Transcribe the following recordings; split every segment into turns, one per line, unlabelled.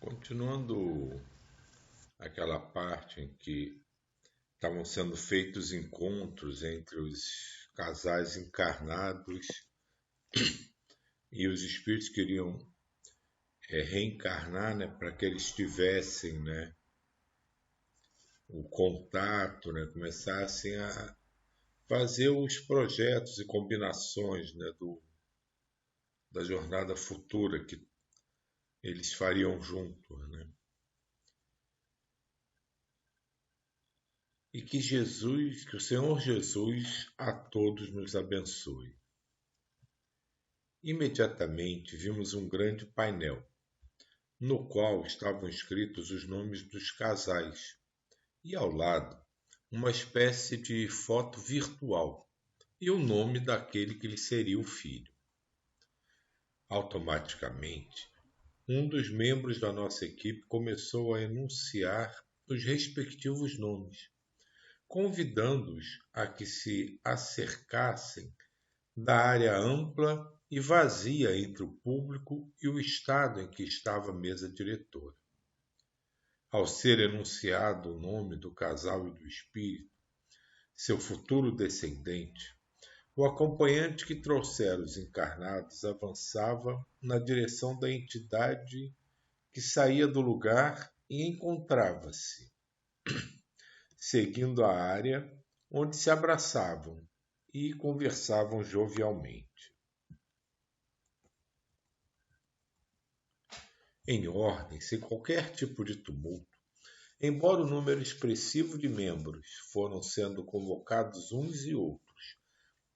Continuando aquela parte em que estavam sendo feitos encontros entre os casais encarnados e os espíritos queriam reencarnar, né, para que eles tivessem, né, o contato, né, começassem a fazer os projetos e combinações, né, da jornada futura que eles fariam juntos, né? E que Jesus, que o Senhor Jesus a todos nos abençoe. Imediatamente vimos um grande painel, no qual estavam escritos os nomes dos casais, e ao lado uma espécie de foto virtual e o nome daquele que lhe seria o filho. Automaticamente, um dos membros da nossa equipe começou a enunciar os respectivos nomes, convidando-os a que se acercassem da área ampla e vazia entre o público e o estado em que estava a mesa diretora. Ao ser enunciado o nome do casal e do espírito, seu futuro descendente, o acompanhante que trouxera os encarnados avançava na direção da entidade que saía do lugar e encontrava-se, seguindo a área onde se abraçavam e conversavam jovialmente. Em ordem, sem qualquer tipo de tumulto, embora o número expressivo de membros foram sendo convocados uns e outros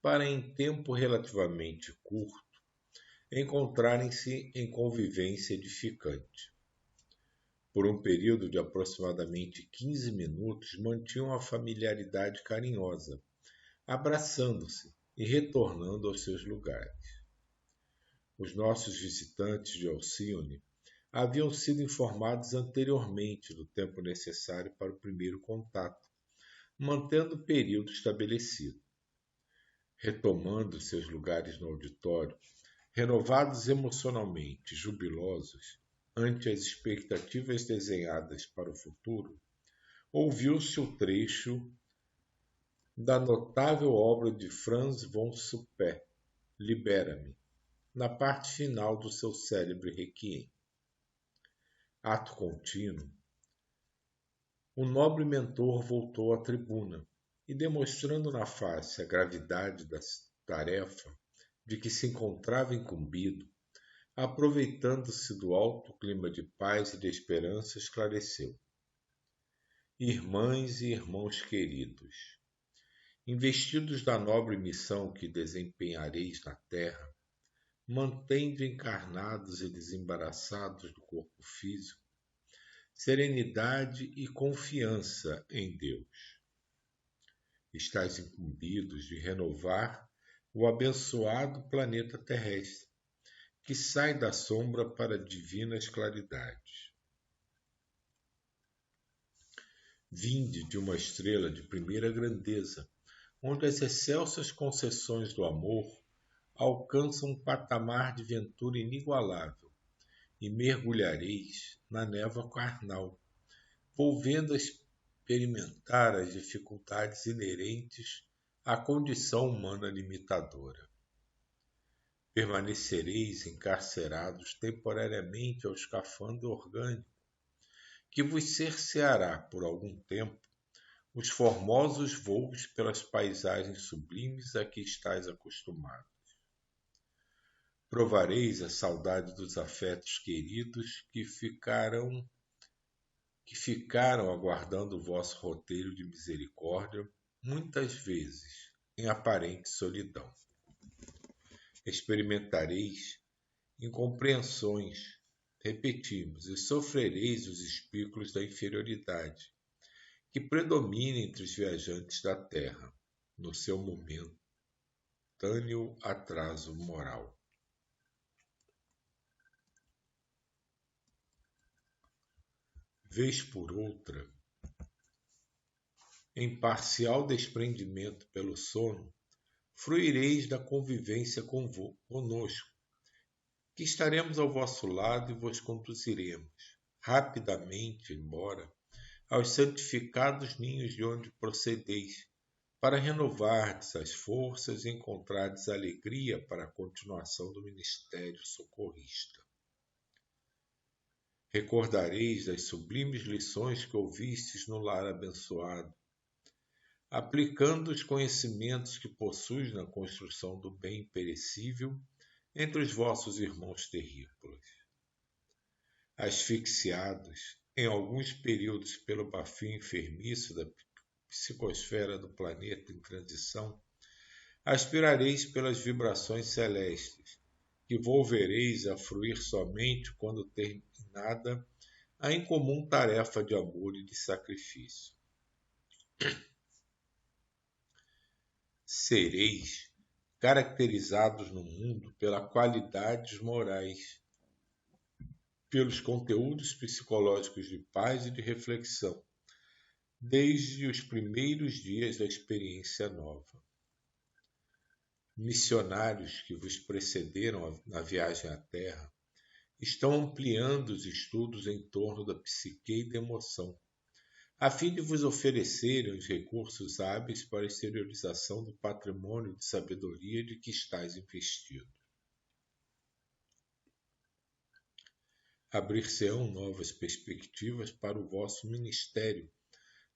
para, em tempo relativamente curto, encontrarem-se em convivência edificante. Por um período de aproximadamente 15 minutos, mantinham a familiaridade carinhosa, abraçando-se e retornando aos seus lugares. Os nossos visitantes de Alcione haviam sido informados anteriormente do tempo necessário para o primeiro contato, mantendo o período estabelecido. Retomando seus lugares no auditório, renovados emocionalmente, jubilosos, ante as expectativas desenhadas para o futuro, ouviu-se o trecho da notável obra de Franz von Suppé, Libera-me, na parte final do seu célebre requiem. Ato contínuo, o nobre mentor voltou à tribuna e, demonstrando na face a gravidade da tarefa de que se encontrava incumbido, aproveitando-se do alto clima de paz e de esperança, esclareceu: Irmãs e irmãos queridos, investidos da nobre missão que desempenhareis na terra, mantendo encarnados e desembaraçados do corpo físico, serenidade e confiança em Deus. Estais incumbidos de renovar o abençoado planeta terrestre, que sai da sombra para divinas claridades. Vinde de uma estrela de primeira grandeza, onde as excelsas concessões do amor alcançam um patamar de ventura inigualável, e mergulhareis na névoa carnal, volvendo a experimentar as dificuldades inerentes à condição humana limitadora. Permanecereis encarcerados temporariamente ao escafandro orgânico, que vos cerceará por algum tempo os formosos voos pelas paisagens sublimes a que estáis acostumados. Provareis a saudade dos afetos queridos que ficaram aguardando o vosso roteiro de misericórdia, muitas vezes em aparente solidão. Experimentareis incompreensões, repetimos, e sofrereis os espículos da inferioridade, que predomina entre os viajantes da Terra, no seu momentâneo atraso moral. Vez por outra, em parcial desprendimento pelo sono, fruireis da convivência conosco, que estaremos ao vosso lado e vos conduziremos, rapidamente embora aos santificados ninhos de onde procedeis, para renovardes as forças e encontrardes alegria para a continuação do ministério socorrista. Recordareis as sublimes lições que ouvistes no lar abençoado, aplicando os conhecimentos que possuis na construção do bem perecível entre os vossos irmãos terrícolas. Asfixiados, em alguns períodos pelo bafio enfermiço da psicosfera do planeta em transição, aspirareis pelas vibrações celestes, que volvereis a fruir somente quando terminada a incomum tarefa de amor e de sacrifício. Sereis caracterizados no mundo pelas qualidades morais, pelos conteúdos psicológicos de paz e de reflexão, desde os primeiros dias da experiência nova. Missionários que vos precederam na viagem à Terra estão ampliando os estudos em torno da psique e da emoção, a fim de vos oferecerem os recursos hábeis para a exteriorização do patrimônio de sabedoria de que estáis investidos. Abrir-se-ão novas perspectivas para o vosso ministério,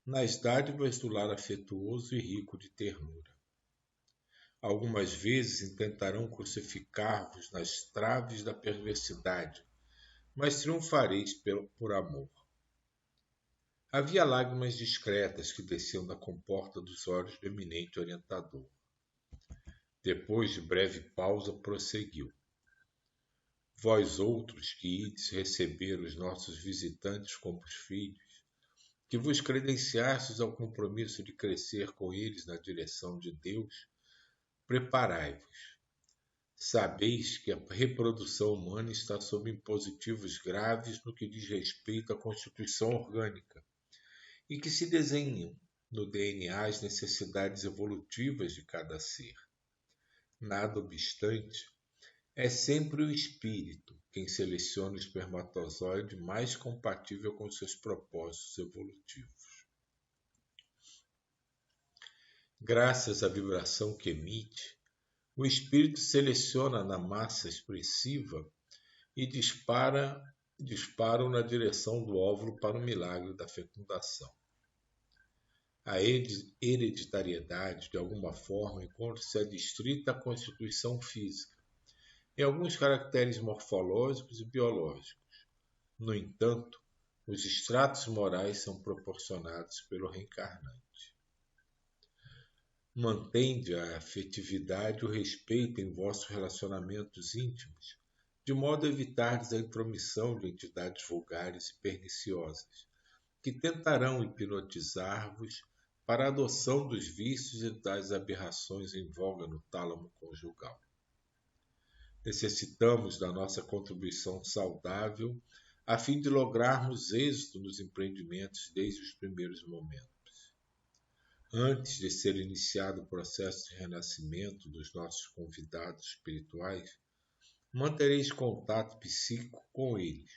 nas dádivas do lar afetuoso e rico de ternura. Algumas vezes intentarão crucificar-vos nas traves da perversidade, mas triunfareis por amor. Havia lágrimas discretas que desciam da comporta dos olhos do eminente orientador. Depois de breve pausa, prosseguiu. Vós outros que ides receber os nossos visitantes como os filhos, que vos credenciastes ao compromisso de crescer com eles na direção de Deus, preparai-vos. Sabeis que a reprodução humana está sob impositivos graves no que diz respeito à constituição orgânica, e que se desenham no DNA as necessidades evolutivas de cada ser. Nada obstante, é sempre o espírito quem seleciona o espermatozoide mais compatível com seus propósitos evolutivos. Graças à vibração que emite, o espírito seleciona na massa expressiva e dispara na direção do óvulo para o milagre da fecundação. A hereditariedade, de alguma forma, encontra-se adstrita à constituição física, em alguns caracteres morfológicos e biológicos. No entanto, os estratos morais são proporcionados pelo reencarnante. Mantende a afetividade e o respeito em vossos relacionamentos íntimos, de modo a evitardes a intromissão de entidades vulgares e perniciosas, que tentarão hipnotizar-vos para a adoção dos vícios e das aberrações em voga no tálamo conjugal. Necessitamos da nossa contribuição saudável a fim de lograrmos êxito nos empreendimentos desde os primeiros momentos. Antes de ser iniciado o processo de renascimento dos nossos convidados espirituais, mantereis contato psíquico com eles,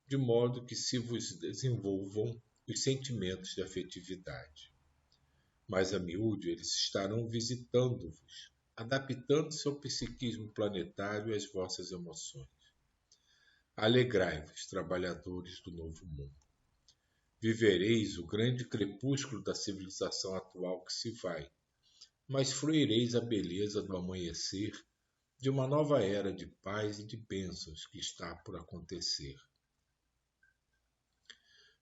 de modo que se vos desenvolvam os sentimentos de afetividade. Mais a miúde, eles estarão visitando-vos, adaptando-se ao psiquismo planetário e às vossas emoções. Alegrai-vos, trabalhadores do novo mundo. Vivereis o grande crepúsculo da civilização atual que se vai, mas fruireis a beleza do amanhecer de uma nova era de paz e de bênçãos que está por acontecer.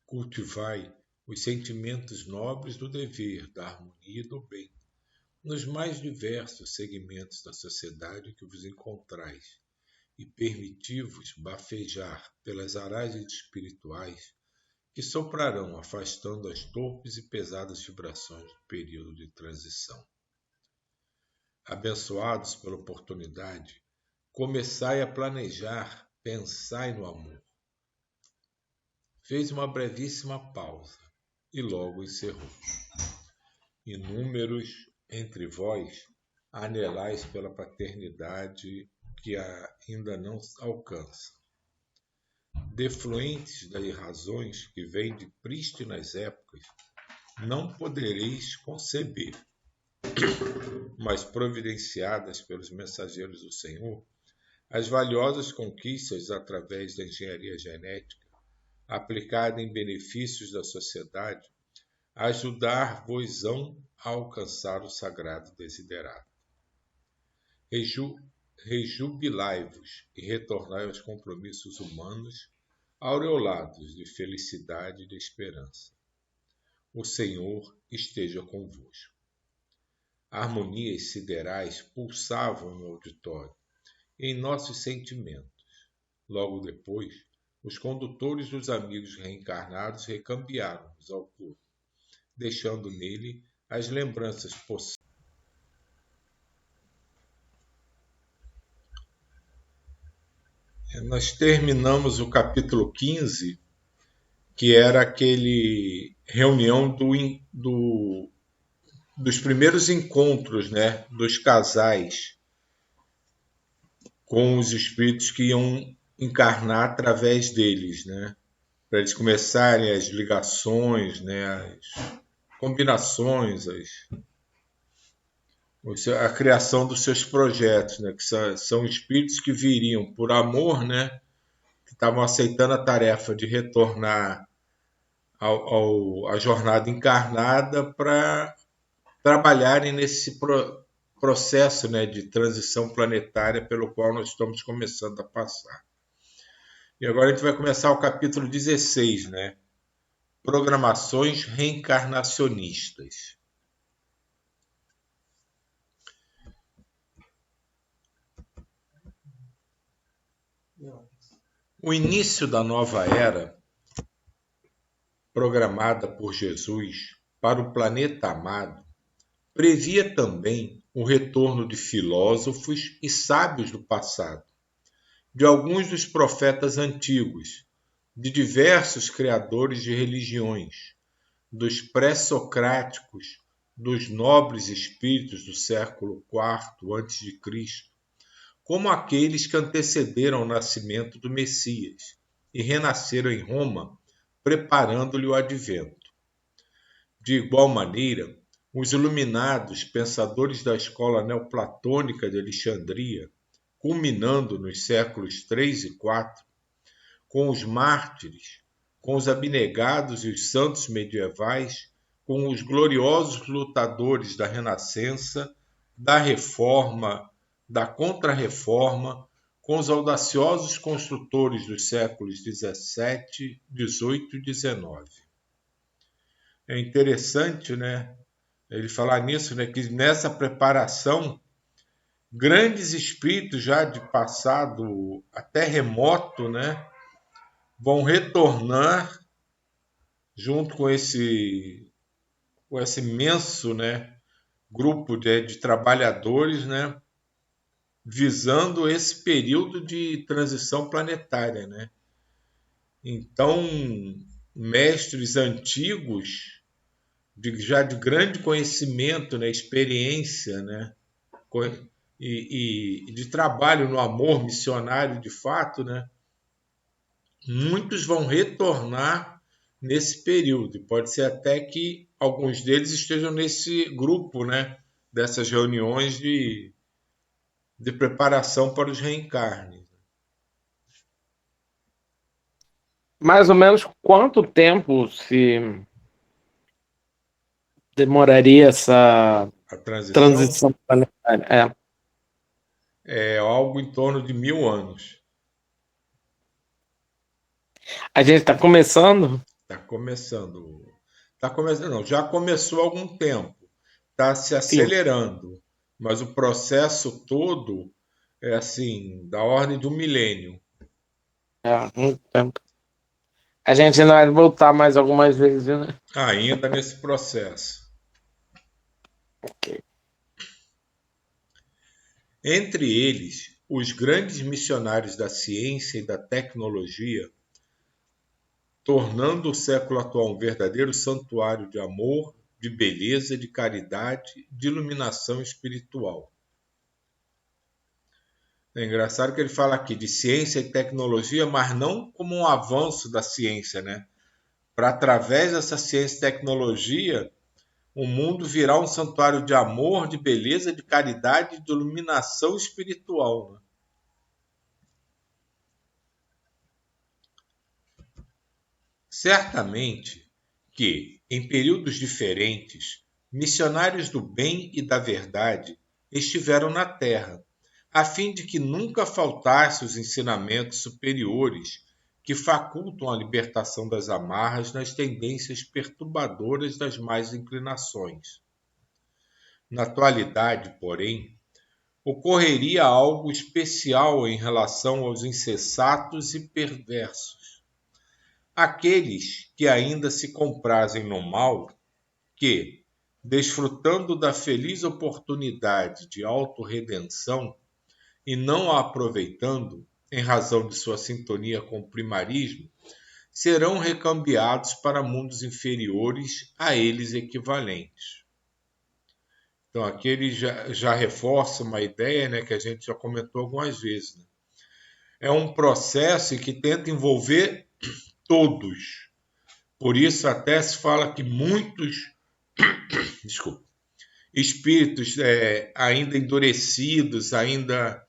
Cultivai os sentimentos nobres do dever, da harmonia e do bem, nos mais diversos segmentos da sociedade que vos encontrais, e permiti-vos bafejar pelas aragens espirituais que soprarão afastando as torpes e pesadas vibrações do período de transição. Abençoados pela oportunidade, começai a planejar, pensai no amor. Fez uma brevíssima pausa e logo encerrou. Inúmeros entre vós anelais pela paternidade que ainda não alcança. defluentes das razões que vêm de prístinas épocas, não podereis conceber, mas providenciadas pelos mensageiros do Senhor, as valiosas conquistas através da engenharia genética, aplicada em benefícios da sociedade, ajudar-vos-ão a alcançar o sagrado desiderado. Rejubilai-vos e retornai aos compromissos humanos, aureolados de felicidade e de esperança. O Senhor esteja convosco. Harmonias siderais pulsavam no auditório, em nossos sentimentos. Logo depois, os condutores dos amigos reencarnados recambiaram-nos ao corpo, deixando nele as lembranças possíveis. Nós terminamos o capítulo 15, que era aquele reunião dos primeiros encontros, né, dos casais com os espíritos que iam encarnar através deles, né, para eles começarem as ligações, né, as combinações, a criação dos seus projetos, né, que são espíritos que viriam por amor, né, que estavam aceitando a tarefa de retornar à jornada encarnada para trabalharem nesse processo, né, de transição planetária pelo qual nós estamos começando a passar. E agora a gente vai começar o capítulo 16, né? Programações reencarnacionistas. O início da nova era, programada por Jesus para o planeta amado, previa também o retorno de filósofos e sábios do passado, de alguns dos profetas antigos, de diversos criadores de religiões, dos pré-socráticos, dos nobres espíritos do século IV a.C., como aqueles que antecederam o nascimento do Messias e renasceram em Roma, preparando-lhe o advento. De igual maneira, os iluminados pensadores da escola neoplatônica de Alexandria, culminando nos séculos III e IV, com os mártires, com os abnegados e os santos medievais, com os gloriosos lutadores da Renascença, da Reforma, da Contra-Reforma, com os audaciosos construtores dos séculos XVII, XVIII e XIX. É interessante, né, ele falar nisso, né, que nessa preparação, grandes espíritos já de passado até remoto, né, vão retornar junto com esse imenso, né, grupo de trabalhadores, né, visando esse período de transição planetária, né? Então, mestres antigos, já de grande conhecimento, né, experiência, né, e de trabalho no amor missionário de fato, né, muitos vão retornar nesse período. Pode ser até que alguns deles estejam nesse grupo, né, dessas reuniões de preparação para os reencarnes.
Mais ou menos quanto tempo se demoraria essa
A transição
transição planetária?
é algo em torno de 1000 anos.
A gente está começando?
Está começando. Está começando, não, já começou há algum tempo. Está se
Sim,
acelerando. Mas o processo todo é assim, da ordem do milênio.
muito tempo. A gente ainda vai voltar mais algumas vezes, né?
Ainda nesse processo.
Ok.
Entre eles, os grandes missionários da ciência e da tecnologia, tornando o século atual um verdadeiro santuário de amor, de beleza, de caridade, de iluminação espiritual. É engraçado que ele fala aqui de ciência e tecnologia, mas não como um avanço da ciência, né? Para através dessa ciência e tecnologia, o mundo virar um santuário de amor, de beleza, de caridade e de iluminação espiritual, né? Certamente que, em períodos diferentes, missionários do bem e da verdade estiveram na Terra, a fim de que nunca faltasse os ensinamentos superiores que facultam a libertação das amarras nas tendências perturbadoras das más inclinações. Na atualidade, porém, ocorreria algo especial em relação aos insensatos e perversos. Aqueles que ainda se comprazem no mal, que, desfrutando da feliz oportunidade de autorredenção e não a aproveitando, em razão de sua sintonia com o primarismo, serão recambiados para mundos inferiores a eles equivalentes. Então, aqui ele já reforça uma ideia, né, que a gente já comentou algumas vezes, né? É um processo que tenta envolver todos. Por isso, até se fala que muitos desculpa, espíritos ainda endurecidos, ainda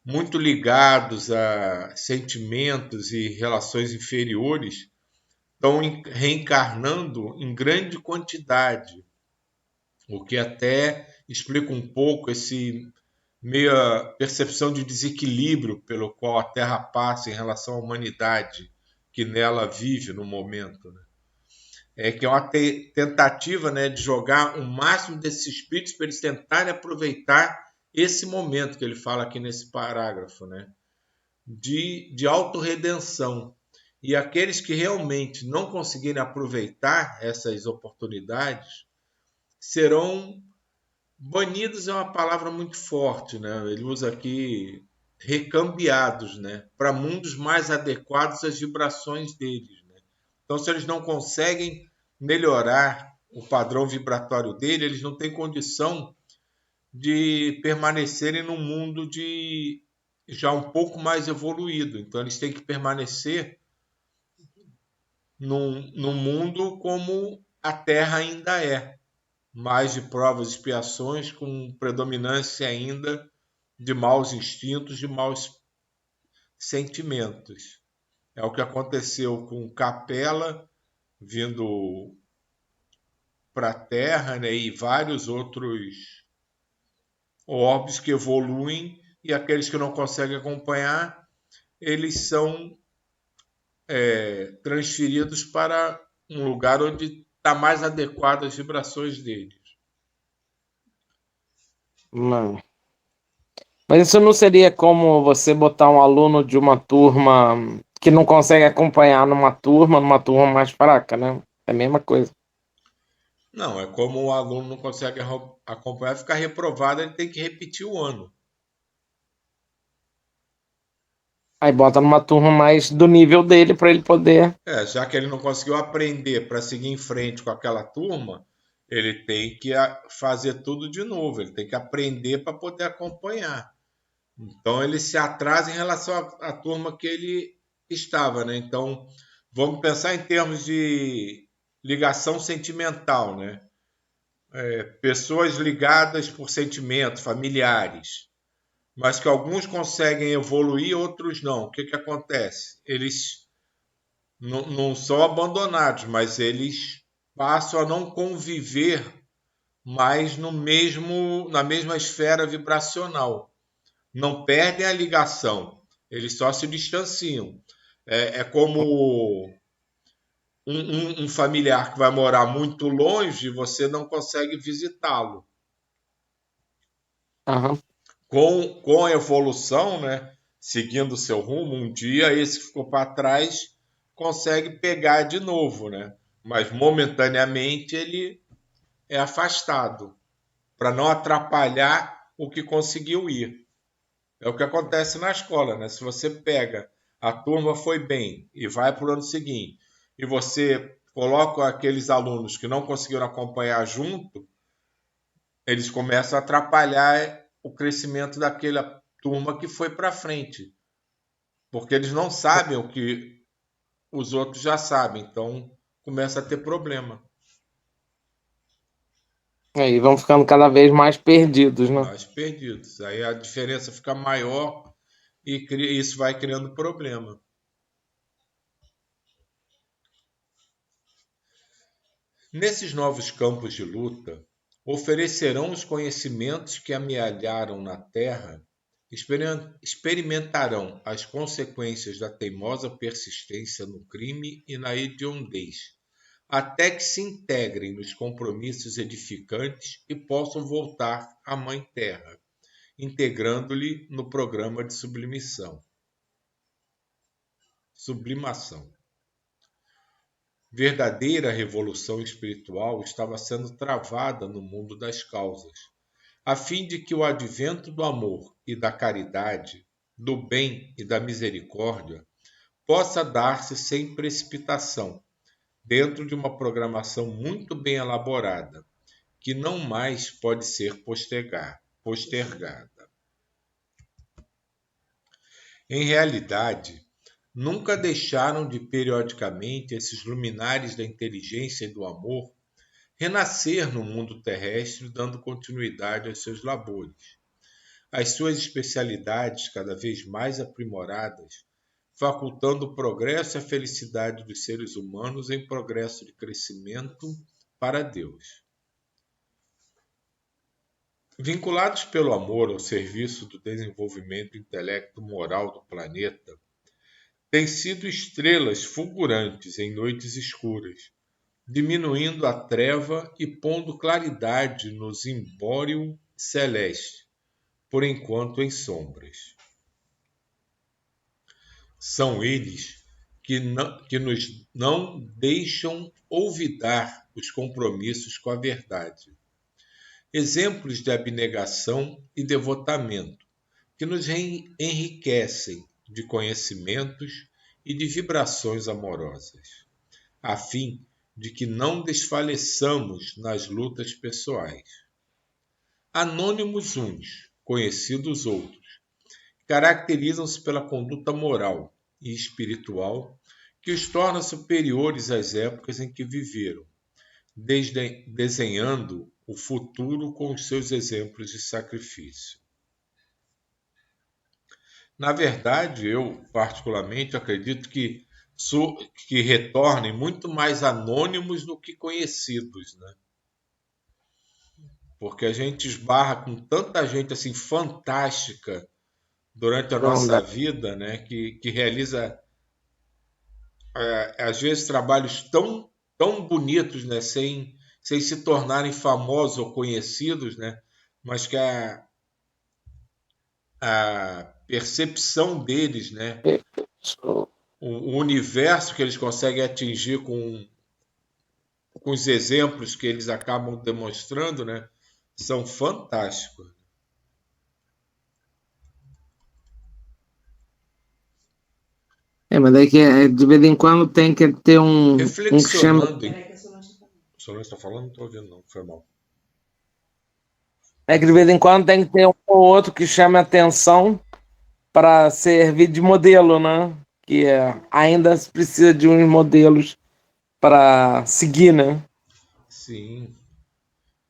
muito ligados a sentimentos e relações inferiores, estão reencarnando em grande quantidade, o que até explica um pouco esse meia percepção de desequilíbrio pelo qual a Terra passa em relação à humanidade que nela vive no momento, né? Que é uma tentativa, né, de jogar o máximo desses espíritos para eles tentarem aproveitar esse momento que ele fala aqui nesse parágrafo, né, de autorredenção. E aqueles que realmente não conseguirem aproveitar essas oportunidades serão banidos, é uma palavra muito forte, né? Ele usa aqui recambiados, né, para mundos mais adequados às vibrações deles, né? Então, se eles não conseguem melhorar o padrão vibratório dele, eles não têm condição de permanecerem num mundo de já um pouco mais evoluído. Então, eles têm que permanecer num mundo como a Terra ainda é, mais de provas e expiações, com predominância ainda de maus instintos, de maus sentimentos. É o que aconteceu com Capela vindo para a Terra, né, e vários outros orbes que evoluem, e aqueles que não conseguem acompanhar, eles são transferidos para um lugar onde está mais adequado às vibrações deles.
Não. Mas isso não seria como você botar um aluno de uma turma que não consegue acompanhar numa turma mais fraca, né? É a mesma coisa.
Não, é como o aluno não consegue acompanhar, ficar reprovado, ele tem que repetir o ano.
Aí bota numa turma mais do nível dele para ele poder.
Já que ele não conseguiu aprender para seguir em frente com aquela turma, ele tem que fazer tudo de novo, ele tem que aprender para poder acompanhar. Então ele se atrasa em relação à turma que ele estava, né? Então vamos pensar em termos de ligação sentimental, né? Pessoas ligadas por sentimentos, familiares, mas que alguns conseguem evoluir, outros não. O que que acontece? Eles não são abandonados, mas eles passam a não conviver mais na mesma esfera vibracional. Não perdem a ligação, eles só se distanciam. É como um familiar que vai morar muito longe e você não consegue visitá-lo.
Aham.
Com a evolução, né, seguindo o seu rumo, um dia esse que ficou para trás consegue pegar de novo, né? Mas momentaneamente ele é afastado para não atrapalhar o que conseguiu ir. É o que acontece na escola, né? Se você pega a turma foi bem e vai para o ano seguinte e você coloca aqueles alunos que não conseguiram acompanhar junto, eles começam a atrapalhar o crescimento daquela turma que foi para frente, porque eles não sabem o que os outros já sabem, então começa a ter problema.
Aí vão ficando cada vez mais perdidos, né?
Mais perdidos. Aí a diferença fica maior e isso vai criando problema. Nesses novos campos de luta, oferecerão os conhecimentos que amealharam na terra, experimentarão as consequências da teimosa persistência no crime e na hediondez, até que se integrem nos compromissos edificantes e possam voltar à Mãe Terra, integrando-lhe no programa de sublimação. Verdadeira revolução espiritual estava sendo travada no mundo das causas, a fim de que o advento do amor e da caridade, do bem e da misericórdia, possa dar-se sem precipitação, dentro de uma programação muito bem elaborada, que não mais pode ser postergada. Em realidade, nunca deixaram de periodicamente esses luminares da inteligência e do amor renascer no mundo terrestre, dando continuidade aos seus labores. As suas especialidades, cada vez mais aprimoradas, facultando o progresso e a felicidade dos seres humanos em progresso de crescimento para Deus. Vinculados pelo amor ao serviço do desenvolvimento intelecto-moral do planeta, têm sido estrelas fulgurantes em noites escuras, diminuindo a treva e pondo claridade no zimbório celeste, por enquanto em sombras. São eles que nos não deixam olvidar os compromissos com a verdade. Exemplos de abnegação e devotamento, que nos enriquecem de conhecimentos e de vibrações amorosas, a fim de que não desfaleçamos nas lutas pessoais. Anônimos uns, conhecidos outros, caracterizam-se pela conduta moral e espiritual que os torna superiores às épocas em que viveram, desenhando o futuro com os seus exemplos de sacrifício. Na verdade, eu particularmente acredito que retornem muito mais anônimos do que conhecidos, né? Porque a gente esbarra com tanta gente assim fantástica durante a nossa vida, né? Que realiza às vezes trabalhos tão bonitos, né? Sem se tornarem famosos ou conhecidos, né? Mas que a percepção deles, né? O universo que eles conseguem atingir com os exemplos que eles acabam demonstrando, né? São fantásticos.
Mas daí que de vez em quando tem que ter um que chama.
Reflexionando em. Solange está falando? Não estou ouvindo, não. Foi mal.
É que de vez em quando tem que ter um ou outro que chame atenção para servir de modelo, né? Que ainda precisa de uns modelos para seguir, né?
Sim.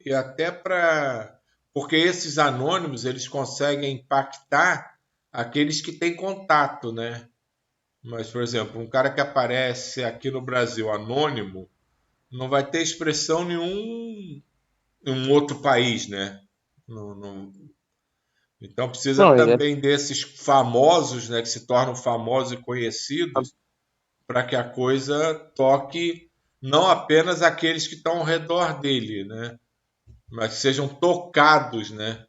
E até para. Porque esses anônimos eles conseguem impactar aqueles que têm contato, né? Mas, por exemplo, um cara que aparece aqui no Brasil anônimo não vai ter expressão nenhum em um outro país, né? Então precisa
Não,
também desses famosos, né, que se tornam famosos e conhecidos, para que a coisa toque não apenas aqueles que estão ao redor dele, né, mas que sejam tocados, né,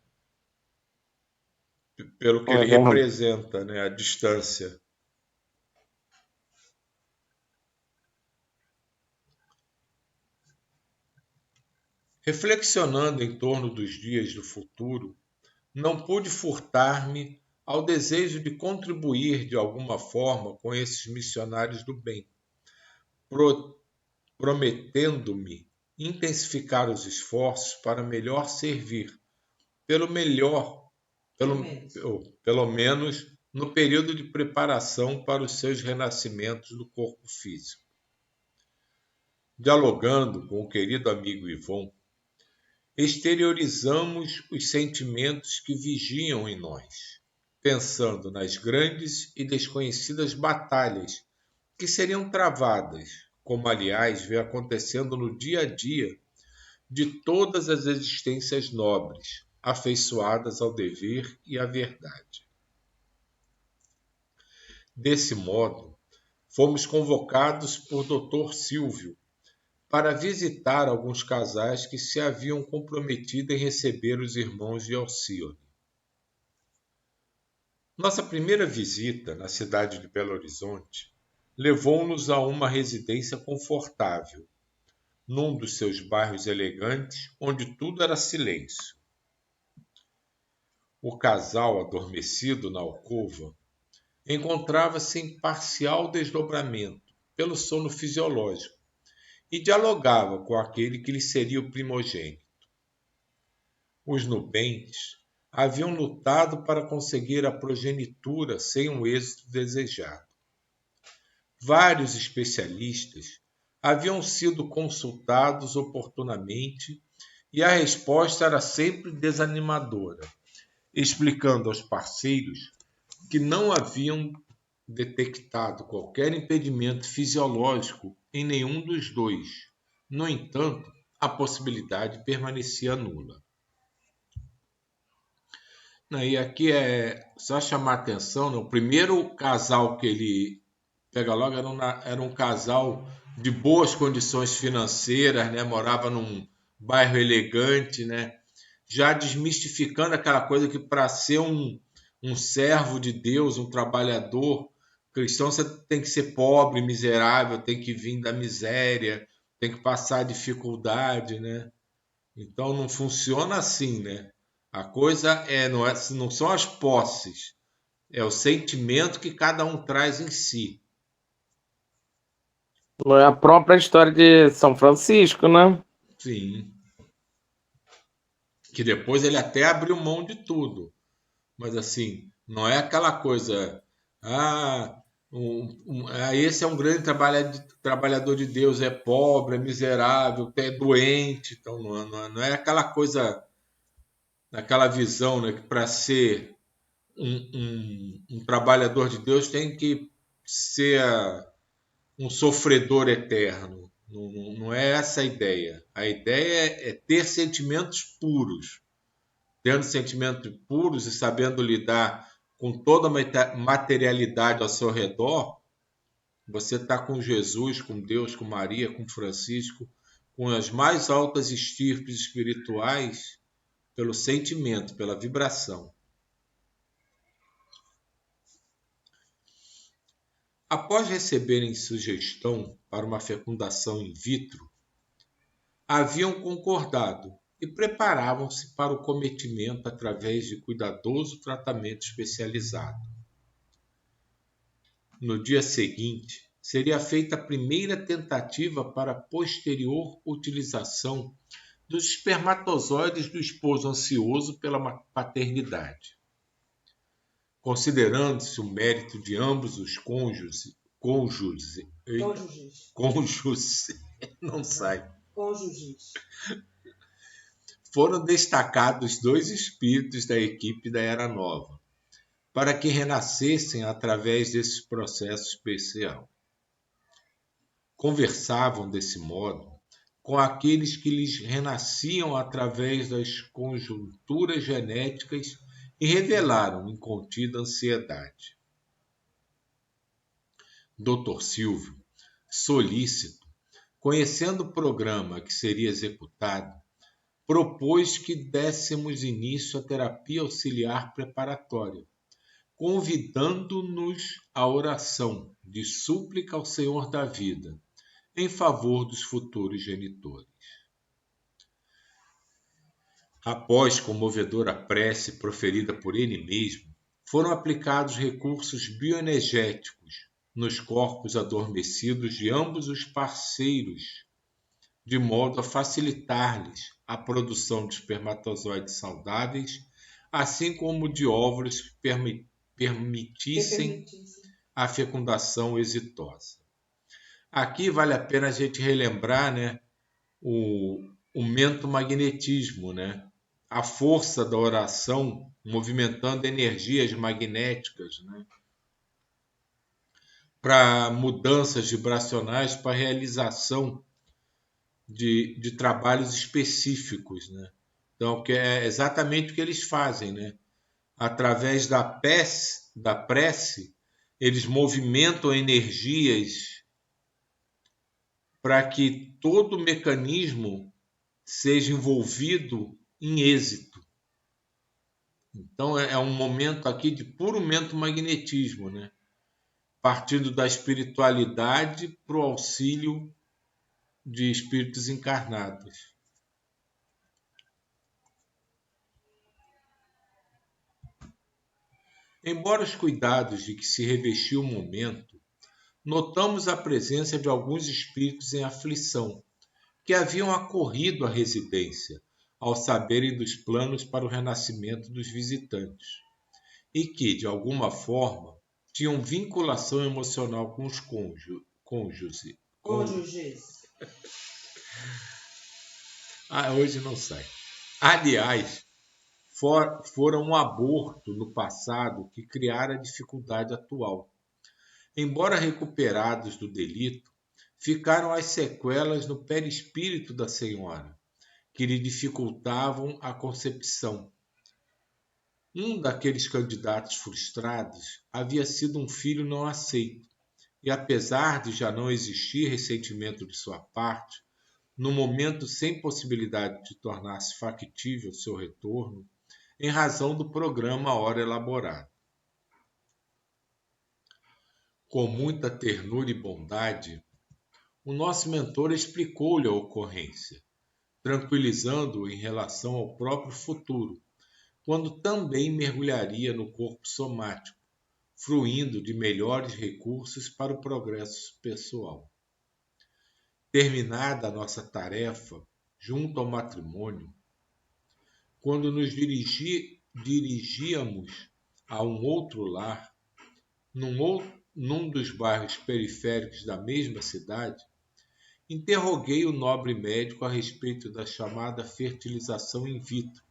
pelo que ele representa, né, a distância. Reflexionando em torno dos dias do futuro, não pude furtar-me ao desejo de contribuir de alguma forma com esses missionários do bem, prometendo-me intensificar os esforços para melhor servir, pelo melhor pelo menos no período de preparação para os seus renascimentos do corpo físico. Dialogando com o querido amigo Yvon, exteriorizamos os sentimentos que vigiam em nós, pensando nas grandes e desconhecidas batalhas que seriam travadas, como aliás vem acontecendo no dia a dia de todas as existências nobres, afeiçoadas ao dever e à verdade. Desse modo, fomos convocados por Dr. Silvio para visitar alguns casais que se haviam comprometido em receber os irmãos de Alcione. Nossa primeira visita na cidade de Belo Horizonte levou-nos a uma residência confortável, num dos seus bairros elegantes, onde tudo era silêncio. O casal adormecido na alcova encontrava-se em parcial desdobramento pelo sono fisiológico e dialogava com aquele que lhe seria o primogênito. Os nubentes haviam lutado para conseguir a progenitura sem o êxito desejado. Vários especialistas haviam sido consultados oportunamente e a resposta era sempre desanimadora, explicando aos parceiros que não haviam detectado qualquer impedimento fisiológico em nenhum dos dois. No entanto, a possibilidade permanecia nula. E aqui é só chamar a atenção, o primeiro casal que ele pega logo era um casal de boas condições financeiras, né? Morava num bairro elegante, né? Já desmistificando aquela coisa que para ser um servo de Deus, um trabalhador cristão, você tem que ser pobre, miserável, tem que vir da miséria, tem que passar dificuldade, né? Então não funciona assim, né? A coisa não são as posses, é o sentimento que cada um traz em si.
É a própria história de São Francisco, né?
Sim. Que depois ele até abriu mão de tudo. Mas assim, não é aquela coisa, esse é um grande trabalhador de Deus, é pobre, é miserável, é doente. Então não é aquela coisa, aquela visão, né, que para ser um trabalhador de Deus tem que ser um sofredor eterno. Não é essa a ideia. A ideia é ter sentimentos puros. Tendo sentimentos puros e sabendo lidar com toda a materialidade ao seu redor, você está com Jesus, com Deus, com Maria, com Francisco, com as mais altas estirpes espirituais, pelo sentimento, pela vibração. Após receberem sugestão para uma fecundação in vitro, haviam concordado e preparavam-se para o cometimento através de cuidadoso tratamento especializado. No dia seguinte, seria feita a primeira tentativa para a posterior utilização dos espermatozoides do esposo ansioso pela paternidade. Considerando-se o mérito de ambos os cônjuges, não sai.
Cônjuges.
Foram destacados 2 espíritos da equipe da Era Nova, para que renascessem através desse processo especial. Conversavam desse modo com aqueles que lhes renasciam através das conjunturas genéticas e revelaram incontida ansiedade. Dr. Silvio, solícito, conhecendo o programa que seria executado, propôs que dessemos início à terapia auxiliar preparatória, convidando-nos à oração de súplica ao Senhor da vida, em favor dos futuros genitores. Após comovedora prece proferida por ele mesmo, foram aplicados recursos bioenergéticos nos corpos adormecidos de ambos os parceiros, de modo a facilitar-lhes a produção de espermatozoides saudáveis assim como de óvulos que permitissem a fecundação exitosa. Aqui vale a pena a gente relembrar, né, o mentomagnetismo, né? A força da oração movimentando energias magnéticas, né? Para mudanças vibracionais, para realização de trabalhos específicos, né? Então, que é exatamente o que eles fazem, né? Através da prece, eles movimentam energias para que todo o mecanismo seja envolvido em êxito. Então é um momento aqui de puro mentomagnetismo, né? Partindo da espiritualidade para o auxílio de espíritos encarnados. Embora os cuidados de que se revestiu o momento, notamos a presença de alguns espíritos em aflição, que haviam acorrido à residência, ao saberem dos planos para o renascimento dos visitantes, e que, de alguma forma, tinham vinculação emocional com os cônjuges. Hoje não sai. Aliás, foram um aborto no passado que criara a dificuldade atual. Embora recuperados do delito, ficaram as sequelas no perispírito da senhora, que lhe dificultavam a concepção. Um daqueles candidatos frustrados havia sido um filho não aceito, e apesar de já não existir ressentimento de sua parte, no momento sem possibilidade de tornar-se factível seu retorno, em razão do programa ora elaborado. Com muita ternura e bondade, o nosso mentor explicou-lhe a ocorrência, tranquilizando-o em relação ao próprio futuro, quando também mergulharia no corpo somático, fruindo de melhores recursos para o progresso pessoal. Terminada a nossa tarefa junto ao matrimônio, quando nos dirigíamos a um outro lar, num dos bairros periféricos da mesma cidade, interroguei o nobre médico a respeito da chamada fertilização in vitro,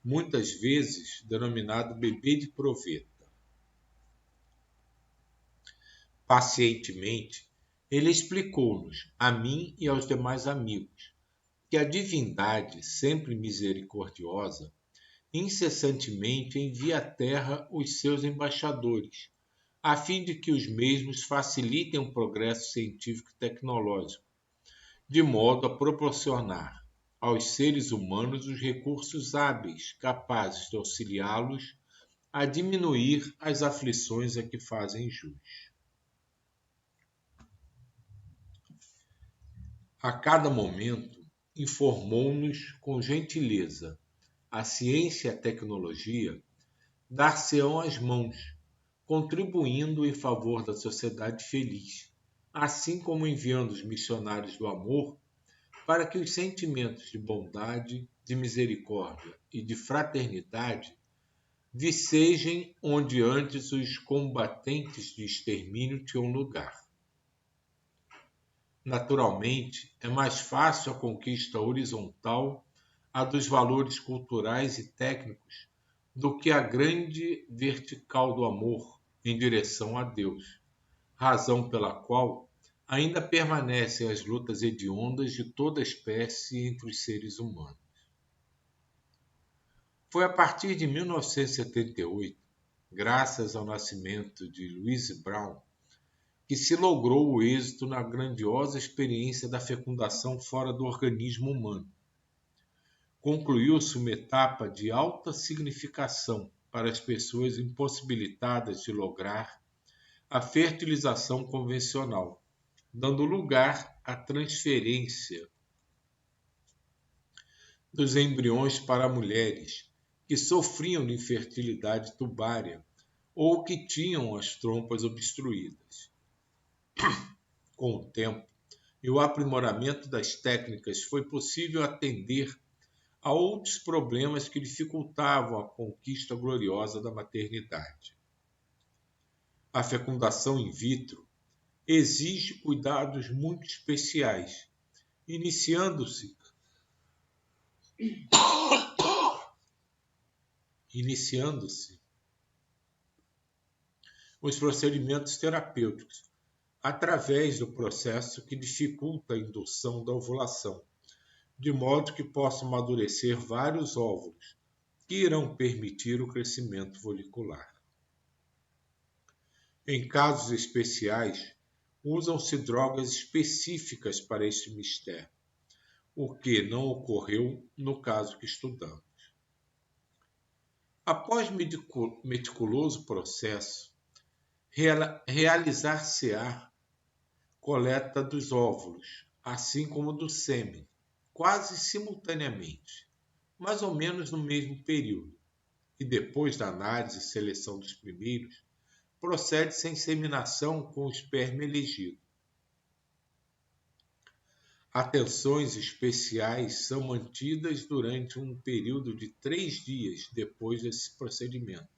muitas vezes denominado bebê de proveta. Pacientemente, ele explicou-nos, a mim e aos demais amigos, que a divindade, sempre misericordiosa, incessantemente envia à terra os seus embaixadores, a fim de que os mesmos facilitem o progresso científico e tecnológico, de modo a proporcionar aos seres humanos os recursos hábeis capazes de auxiliá-los a diminuir as aflições a que fazem jus. A cada momento, informou-nos com gentileza: a ciência e a tecnologia dar-se-ão as mãos, contribuindo em favor da sociedade feliz, assim como enviando os missionários do amor para que os sentimentos de bondade, de misericórdia e de fraternidade vicejem onde antes os combatentes de extermínio tinham lugar. Naturalmente, é mais fácil a conquista horizontal, a dos valores culturais e técnicos, do que a grande vertical do amor em direção a Deus, razão pela qual ainda permanecem as lutas hediondas de toda espécie entre os seres humanos. Foi a partir de 1978, graças ao nascimento de Louise Brown, que se logrou o êxito na grandiosa experiência da fecundação fora do organismo humano. Concluiu-se uma etapa de alta significação para as pessoas impossibilitadas de lograr a fertilização convencional, dando lugar à transferência dos embriões para mulheres que sofriam de infertilidade tubária ou que tinham as trompas obstruídas. Com o tempo e o aprimoramento das técnicas, foi possível atender a outros problemas que dificultavam a conquista gloriosa da maternidade. A fecundação in vitro exige cuidados muito especiais, iniciando-se os procedimentos terapêuticos através do processo que dificulta a indução da ovulação, de modo que possam amadurecer vários óvulos que irão permitir o crescimento folicular. Em casos especiais, usam-se drogas específicas para este mistério, o que não ocorreu no caso que estudamos. Após meticuloso processo, realizar-se-á coleta dos óvulos, assim como do sêmen, quase simultaneamente, mais ou menos no mesmo período, e depois da análise e seleção dos primeiros, procede-se à inseminação com o esperma elegido. Atenções especiais são mantidas durante um período de 3 dias depois desse procedimento,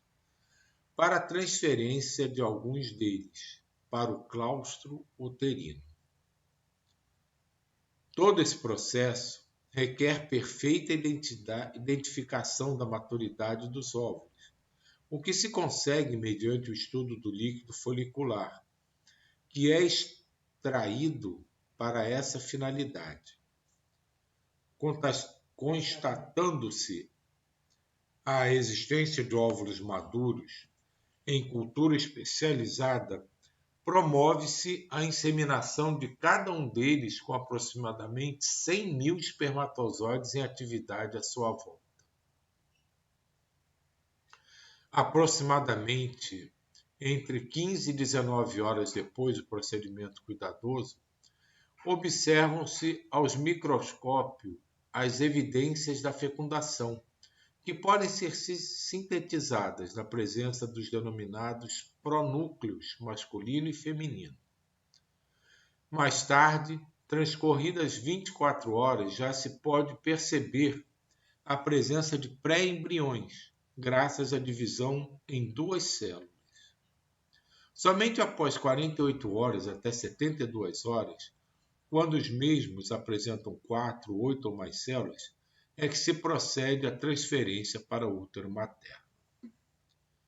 para a transferência de alguns deles para o claustro uterino. Todo esse processo requer perfeita identificação da maturidade dos óvulos, o que se consegue mediante o estudo do líquido folicular, que é extraído para essa finalidade. Constatando-se a existência de óvulos maduros em cultura especializada, promove-se a inseminação de cada um deles com aproximadamente 100.000 espermatozoides em atividade à sua volta. Aproximadamente entre 15 e 19 horas depois do procedimento cuidadoso, observam-se aos microscópios as evidências da fecundação, que podem ser sintetizadas na presença dos denominados pronúcleos masculino e feminino. Mais tarde, transcorridas 24 horas, já se pode perceber a presença de pré-embriões, graças à divisão em 2 células. Somente após 48 horas até 72 horas, quando os mesmos apresentam 4, 8 ou mais células, é que se procede à transferência para o útero materno.